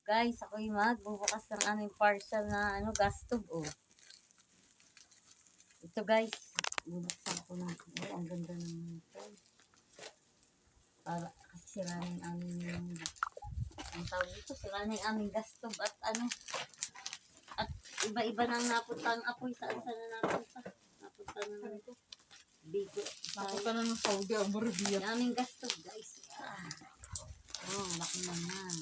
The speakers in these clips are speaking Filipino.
Guys, ako'y magbubukas ng aming parcel na gas tube, oh. Ito guys, bubuksan ko na. Oh, ang ganda naman ito. Para kasi sira na yung aming, ang tawag dito, sira na yung aming gas tube at at iba-iba nang napunta ang apoy. Saan na napunta? Napunta na naman ito. Bigo. Napunta na ng Saudi Arabia. Yung aming gas tube guys. Oh, laki naman.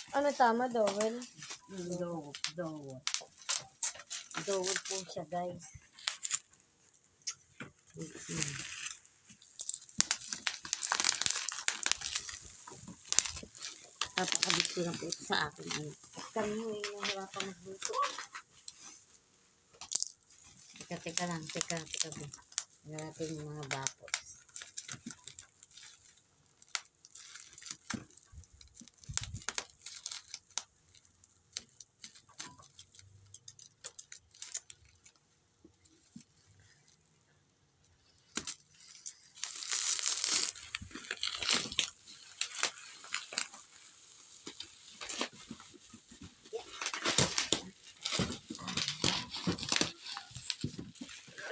Ano tama, Dowel? Dowel po siya guys. Papakabit ko lang po ito sa akin. Kami ay nahirapan magluto. Teka lang. Teka. Ano natin yung mga bapos.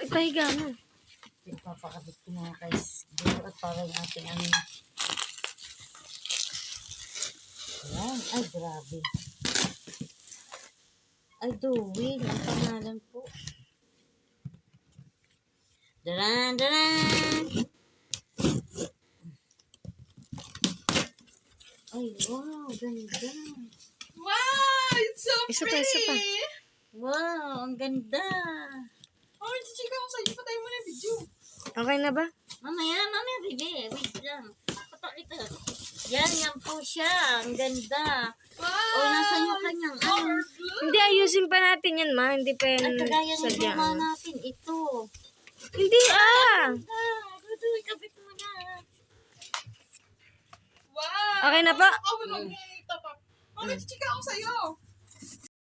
Ipahiga mo. Papakabit ko mga guys. Dito at para yung ating Ayan. Ay, grabe. Ay, Dowel. Ang pangalan po. Daran! Ay, wow. Ganda. Wow! It's so Isa pretty! pa. Wow, ang ganda. Oh, chichika ko sa'yo. Patay mo na yung video. Okay na ba? Mamaya, baby. Wait lang. Ito. Yan po siya. Ang ganda. Wow! O, nasan yung kanyang Hindi, ayusin pa natin yan, ma. Hindi pa yan At kagaya ng sadyang. luma natin. Ito. Hindi, Duduy, kapit mo na. Wow! Okay na po? Ako lang yung tapak. Mami, chichika ko sa'yo.